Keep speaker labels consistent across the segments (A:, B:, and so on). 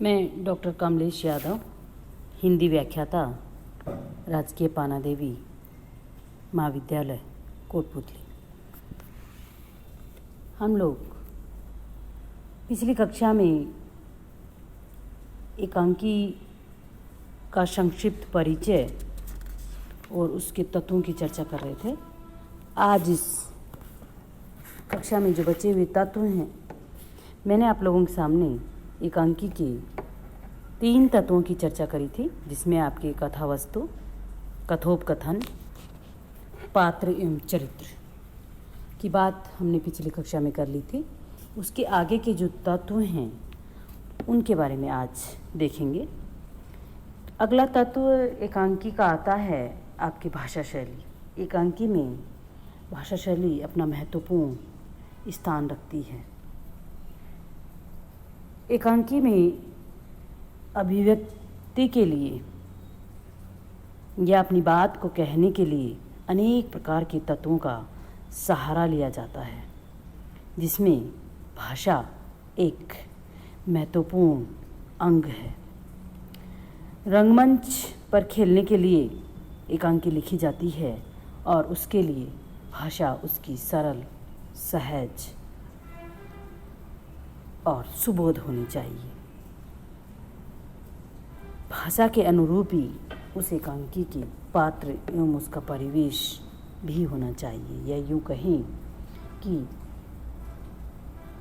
A: मैं डॉक्टर कमलेश यादव, हिंदी व्याख्याता, राजकीय पानादेवी महाविद्यालय कोटपुतली। हम लोग पिछली कक्षा में एकांकी का संक्षिप्त परिचय और उसके तत्वों की चर्चा कर रहे थे। आज इस कक्षा में जो बचे हुए तत्व हैं, मैंने आप लोगों के सामने एकांकी के 3 तत्वों की चर्चा करी थी, जिसमें आपके कथावस्तु, कथोपकथन, पात्र एवं चरित्र की बात हमने पिछली कक्षा में कर ली थी। उसके आगे के जो तत्व हैं उनके बारे में आज देखेंगे। अगला तत्व एकांकी का आता है आपकी भाषा शैली। एकांकी में भाषा शैली अपना महत्वपूर्ण स्थान रखती है। एकांकी में अभिव्यक्ति के लिए या अपनी बात को कहने के लिए अनेक प्रकार के तत्वों का सहारा लिया जाता है, जिसमें भाषा एक महत्वपूर्ण अंग है। रंगमंच पर खेलने के लिए एकांकी लिखी जाती है और उसके लिए भाषा उसकी सरल, सहज और सुबोध होनी चाहिए। भाषा के अनुरूप ही उस एकांकी के पात्र एवं उसका परिवेश भी होना चाहिए, या यूँ कहें कि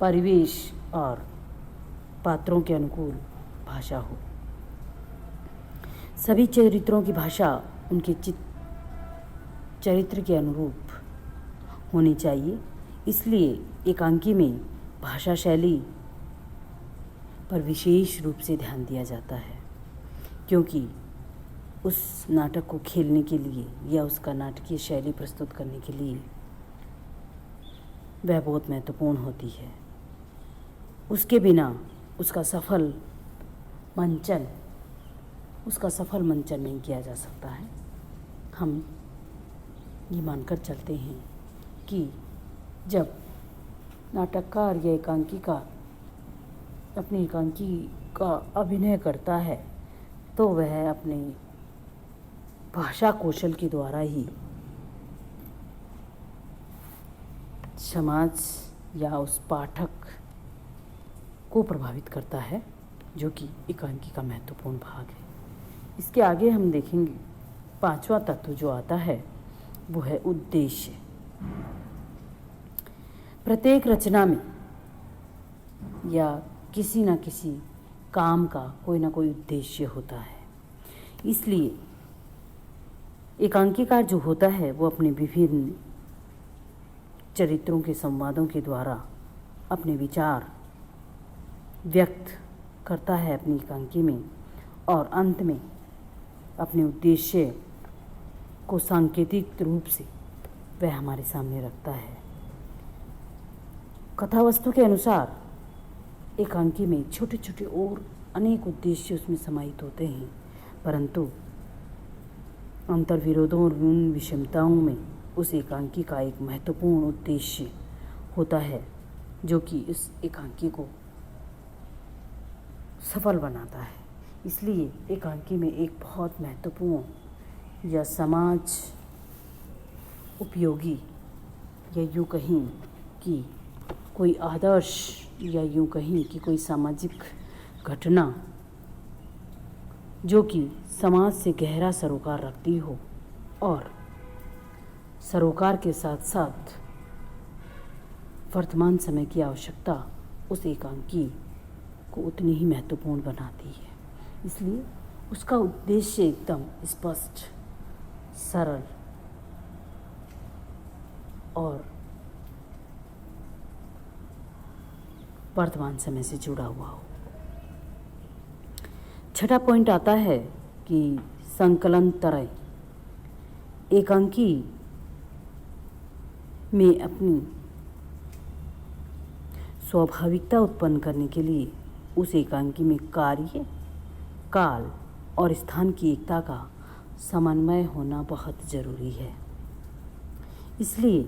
A: परिवेश और पात्रों के अनुकूल भाषा हो। सभी चरित्रों की भाषा उनके चरित्र के अनुरूप होनी चाहिए। इसलिए एकांकी में भाषा शैली पर विशेष रूप से ध्यान दिया जाता है, क्योंकि उस नाटक को खेलने के लिए या उसका नाटकीय शैली प्रस्तुत करने के लिए वह बहुत महत्वपूर्ण होती है। उसके बिना उसका सफल मंचन नहीं किया जा सकता है। हम ये मानकर चलते हैं कि जब नाटककार या अपनी एकांकी का अभिनय करता है तो वह अपने भाषा कौशल के द्वारा ही समाज या उस पाठक को प्रभावित करता है, जो कि एकांकी का महत्वपूर्ण भाग है। इसके आगे हम देखेंगे 5वां तत्व जो आता है वो है उद्देश्य। प्रत्येक रचना में या किसी न किसी काम का कोई ना कोई उद्देश्य होता है। इसलिए एकांकीकार जो होता है वो अपने विभिन्न चरित्रों के संवादों के द्वारा अपने विचार व्यक्त करता है अपनी एकांकी में, और अंत में अपने उद्देश्य को सांकेतिक रूप से वह हमारे सामने रखता है। कथावस्तु के अनुसार एकांकी में छोटे छोटे और अनेक उद्देश्य उसमें समाहित होते हैं, परंतु अंतर्विरोधों और उन विषमताओं में उस एकांकी का एक महत्वपूर्ण उद्देश्य होता है, जो कि उस एकांकी को सफल बनाता है। इसलिए एकांकी में एक बहुत महत्वपूर्ण या समाज उपयोगी या यूँ कहीं कि कोई आदर्श या यूँ कहीं कि कोई सामाजिक घटना जो कि समाज से गहरा सरोकार रखती हो और सरोकार के साथ साथ वर्तमान समय की आवश्यकता उस एकांकी को उतनी ही महत्वपूर्ण बनाती है। इसलिए उसका उद्देश्य एकदम स्पष्ट, सरल और वर्तमान समय से जुड़ा हुआ हो। 6वां पॉइंट आता है कि संकलन तरय। एकांकी में अपनी स्वाभाविकता उत्पन्न करने के लिए उस एकांकी में कार्य, काल और स्थान की एकता का समन्वय होना बहुत जरूरी है। इसलिए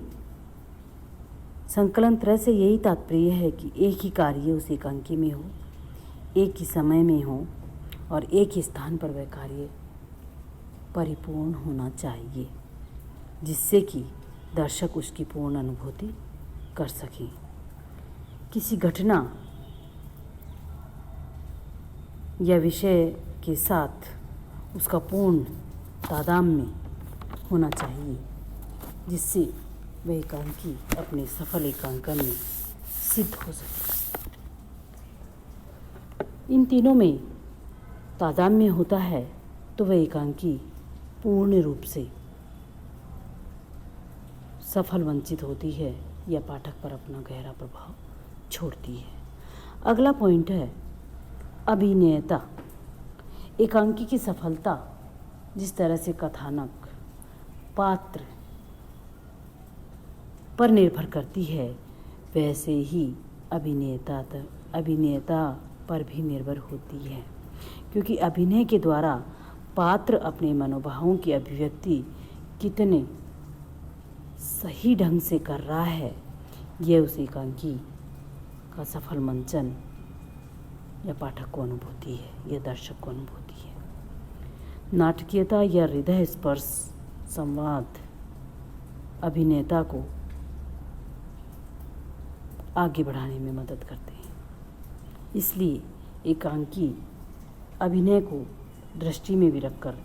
A: संकलन त्रय से यही तात्पर्य है कि एक ही कार्य उस एकांकी में हो, एक ही समय में हो और एक ही स्थान पर वह कार्य परिपूर्ण होना चाहिए, जिससे कि दर्शक उसकी पूर्ण अनुभूति कर सकें। किसी घटना या विषय के साथ उसका पूर्ण तादात्म्य होना चाहिए, जिससे वह एकांकी अपने सफल एकांकन में सिद्ध हो सके। इन तीनों में तादात्म्य होता है तो वह एकांकी पूर्ण रूप से सफल वंचित होती है या पाठक पर अपना गहरा प्रभाव छोड़ती है। अगला पॉइंट है अभिनेता। एकांकी की सफलता जिस तरह से कथानक पात्र पर निर्भर करती है, वैसे ही अभिनेता पर भी निर्भर होती है, क्योंकि अभिनय के द्वारा पात्र अपने मनोभावों की अभिव्यक्ति कितने सही ढंग से कर रहा है, यह उस एकांकी का सफल मंचन या पाठक को अनुभूति है या दर्शक को अनुभूति है। नाटकीयता या हृदय स्पर्श संवाद अभिनेता को आगे बढ़ाने में मदद करते हैं। इसलिए एकांकी अभिनय को दृष्टि में भी रखकर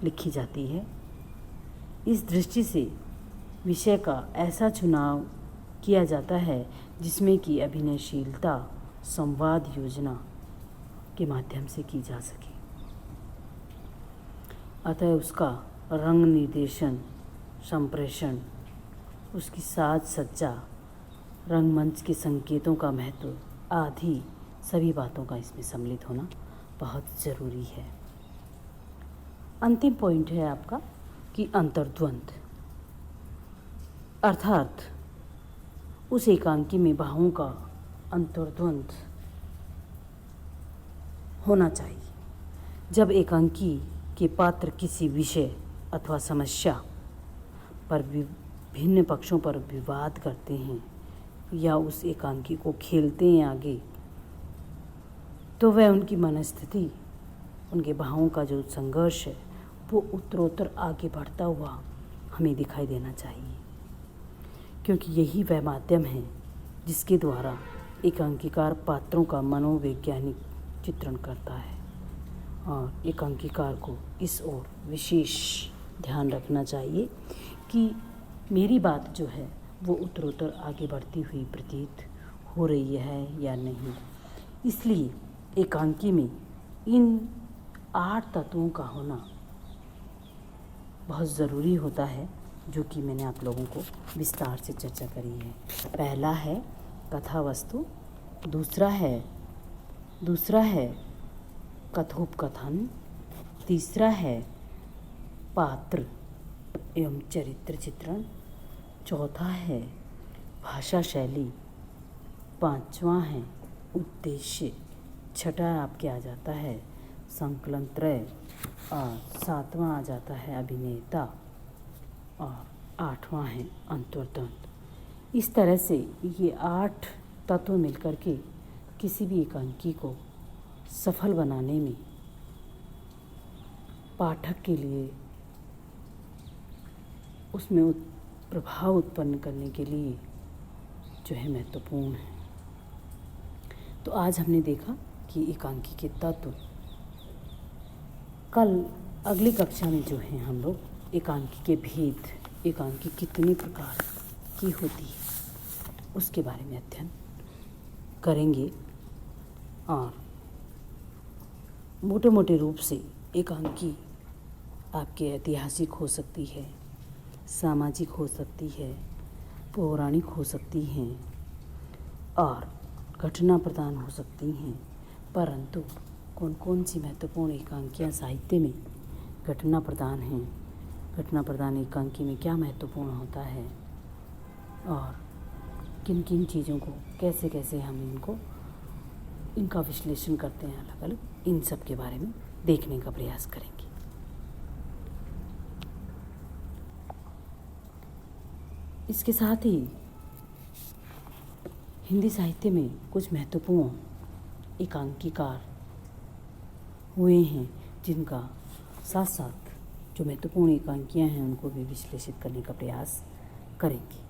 A: लिखी जाती है। इस दृष्टि से विषय का ऐसा चुनाव किया जाता है जिसमें कि अभिनयशीलता संवाद योजना के माध्यम से की जा सके। अतः उसका रंग निर्देशन, संप्रेषण, उसकी साज सज्जा, रंगमंच के संकेतों का महत्व आदि सभी बातों का इसमें सम्मिलित होना बहुत ज़रूरी है। अंतिम पॉइंट है आपका कि अंतर्द्वंद, अर्थात उस एकांकी में भावों का अंतर्द्वंद होना चाहिए। जब एकांकी के पात्र किसी विषय अथवा समस्या पर विभिन्न पक्षों पर विवाद करते हैं या उस एकांकी को खेलते हैं आगे, तो वह उनकी मनस्थिति, उनके भावों का जो संघर्ष है वो उत्तरोत्तर आगे बढ़ता हुआ हमें दिखाई देना चाहिए, क्योंकि यही वह माध्यम है जिसके द्वारा एकांकीकार पात्रों का मनोवैज्ञानिक चित्रण करता है। और एकांकीकार को इस ओर विशेष ध्यान रखना चाहिए कि मेरी बात जो है वो उत्तरोत्तर आगे बढ़ती हुई प्रतीत हो रही है या नहीं। इसलिए एकांकी में इन 8 तत्वों का होना बहुत ज़रूरी होता है, जो कि मैंने आप लोगों को विस्तार से चर्चा करी है। पहला है कथा वस्तु, दूसरा है कथोपकथन, तीसरा है पात्र एवं चरित्र चित्रण, चौथा है भाषा शैली, पांचवा है उद्देश्य, छठा आपके आ जाता है संकलन त्रय, और सातवां आ जाता है अभिनेता, और आठवां है अंतर्द्वंद। इस तरह से ये 8 तत्व मिलकर के किसी भी एकांकी को सफल बनाने में पाठक के लिए उसमें प्रभाव उत्पन्न करने के लिए जो है महत्वपूर्ण है। तो आज हमने देखा कि एकांकी के तत्व। कल अगली कक्षा में जो है हम लोग एकांकी के भेद, एकांकी कितने प्रकार की होती है, उसके बारे में अध्ययन करेंगे। और मोटे मोटे रूप से एकांकी आपके ऐतिहासिक हो सकती है, सामाजिक हो सकती है, पौराणिक हो सकती हैं और घटना प्रधान हो सकती हैं। परंतु कौन कौन सी महत्वपूर्ण एकांकियाँ साहित्य में घटना प्रधान हैं, घटना प्रधान एकांकी में क्या महत्वपूर्ण होता है और किन किन चीज़ों को कैसे कैसे हम इनका विश्लेषण करते हैं अलग अलग, इन सब के बारे में देखने का प्रयास करेंगे। इसके साथ ही हिंदी साहित्य में कुछ महत्वपूर्ण एकांकीकार हुए हैं, जिनका साथ साथ जो महत्वपूर्ण एकांकियाँ हैं उनको भी विश्लेषित करने का प्रयास करेंगे।